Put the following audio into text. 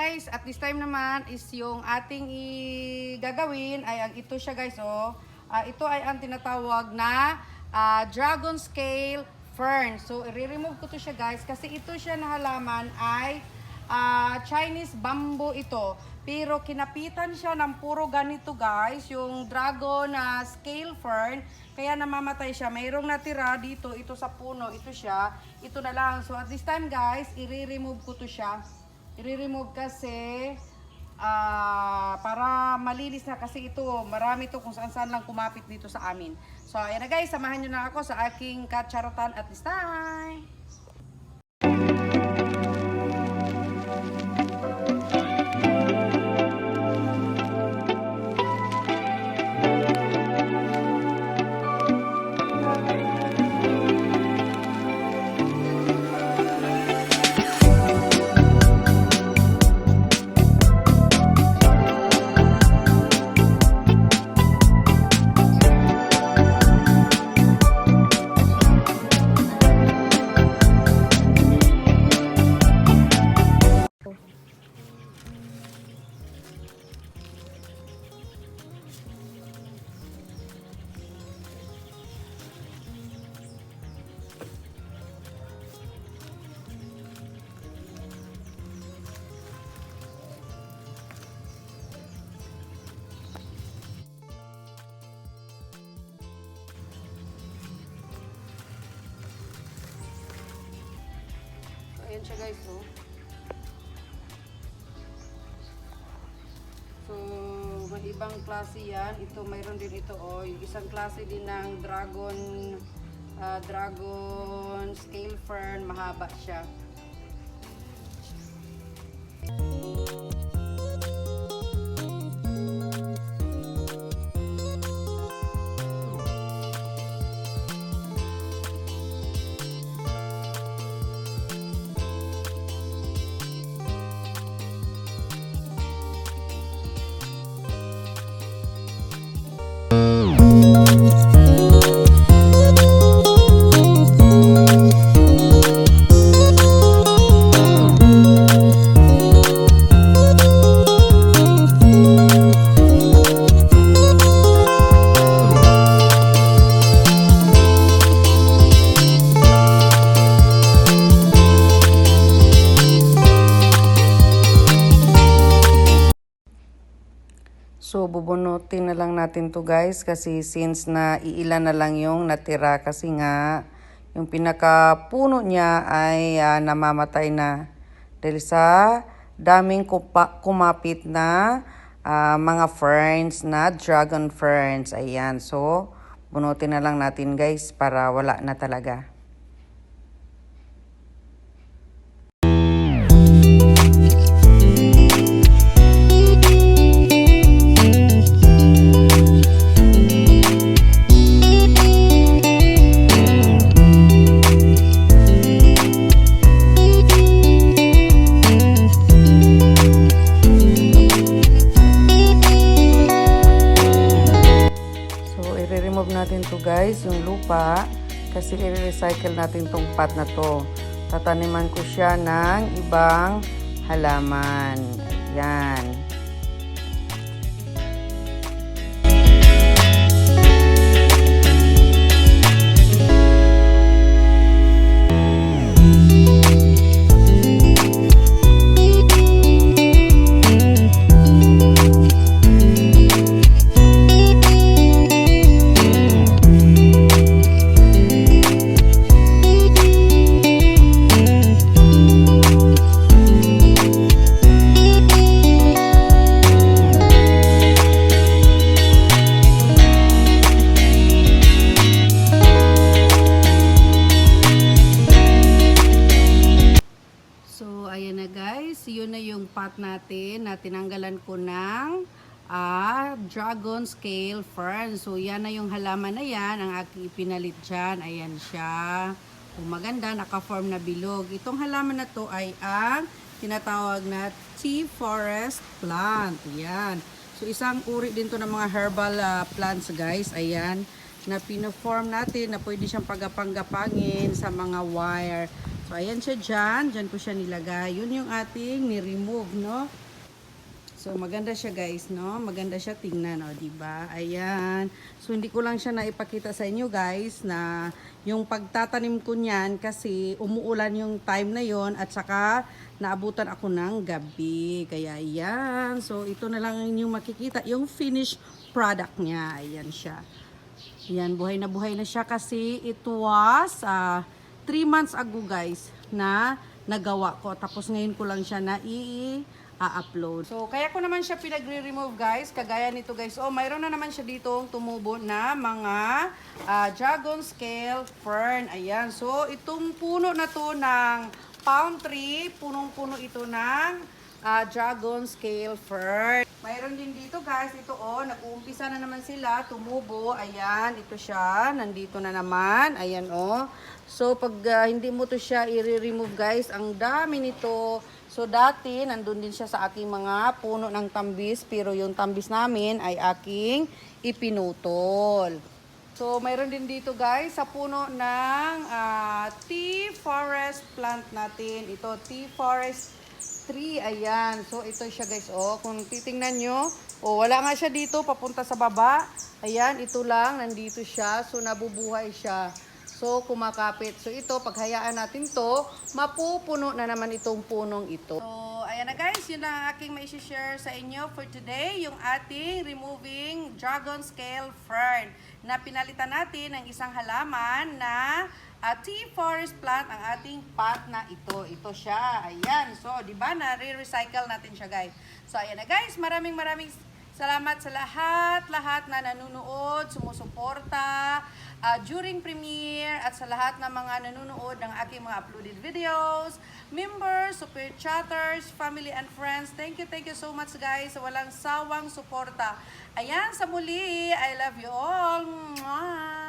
guys, at this time naman is yung ating gagawin ay ang ito siya guys, oh. Ito ay ang tinatawag na dragon scale fern. So i-remove ko to siya guys kasi ito siya na halaman ay Chinese bamboo ito. Pero kinapitan siya ng puro ganito guys, yung dragon scale fern. Kaya namamatay siya. Mayroong natira dito, ito sa puno, ito siya. Ito na lang. So at this time guys, i-remove ko to siya. I-remove kasi para malinis na kasi ito, marami to kung saan saan lang kumapit dito sa amin. So ayan na guys, samahan nyo na ako sa aking kacharotan at this time. Ayan siya guys, oh. So, may ibang klase yan. Ito, mayroon din ito, oh. Yung isang klase din ng dragon scale fern, mahaba siya. So, bubunutin na lang natin to guys kasi since na iilan na lang yung natira kasi nga yung pinakapuno niya ay namamatay na dahil sa daming kumapit na mga ferns na dragon ferns. Ayan, so bunutin na lang natin guys para wala na talaga. Natin to guys, yung lupa kasi i-recycle natin tong pot na to. Tataniman ko siya ng ibang halaman. Ayan. Yun na yung pot natin na tinanggalan ko ng dragon scale fern. So yan na yung halaman na yan ang aking ipinalit dyan. Ayan siya. Kung maganda, naka-form na bilog. Itong halaman na to ay ang tinatawag na tea forest plant. Ayan. So isang uri din to ng mga herbal plants guys. Ayan. Na pina-form natin na pwede siyang pagapang-gapangin sa mga wire. So, ayan siya dyan. Dyan ko siya nilagay. Yun yung ating ni-remove, no? So, maganda siya guys, no? Maganda siya tingnan, o, diba? Ayan. So, hindi ko lang siya naipakita sa inyo guys na yung pagtatanim ko niyan kasi umuulan yung time na yon at saka naabutan ako ng gabi. Kaya, ayan. So, ito na lang yung makikita. Yung finished product niya. Ayan siya. Ayan, buhay na siya kasi it was 3 months ago guys na nagawa ko. Tapos ngayon ko lang siya na i-upload. So, kaya ko naman siya pinagre-remove guys. Kagaya nito guys. Oh, mayroon na naman siya dito tumubo na mga dragon scale fern. Ayan. So, itong puno na to ng palm tree. Punong-puno ito ng dragon scale fern. Mayroon din dito guys, ito oh, nag-uumpisa na naman sila, tumubo, ayan, ito siya, nandito na naman, ayan oh. So pag hindi mo to siya i-remove guys, ang dami nito. So dati, nandun din siya sa aking mga puno ng tambis, pero yung tambis namin ay aking ipinutol. So mayroon din dito guys, sa puno ng tea forest plant natin, ito tea forest tree, ayan. So, ito siya guys, oh. Kung titingnan nyo, oh, wala nga siya dito, papunta sa baba. Ayan, ito lang, nandito siya. So, nabubuhay siya. So, kumakapit. So, ito, paghayaan natin to, mapupuno na naman itong punong ito. So, ayan na guys, yun lang ang aking mai-share sa inyo for today. Yung ating removing dragon scale fern na pinalitan natin ng isang halaman na tea forest plant ang ating pot na ito. Ito siya. Ayan. So, di ba na re-recycle natin siya, guys. So, ayan na guys. Maraming salamat sa lahat na nanonood, sumusuporta during premiere at sa lahat ng mga nanonood ng aking mga uploaded videos, members, super chatters, family and friends. Thank you so much guys sa walang sawang suporta. Ayan, sa muli. I love you all. Mwah!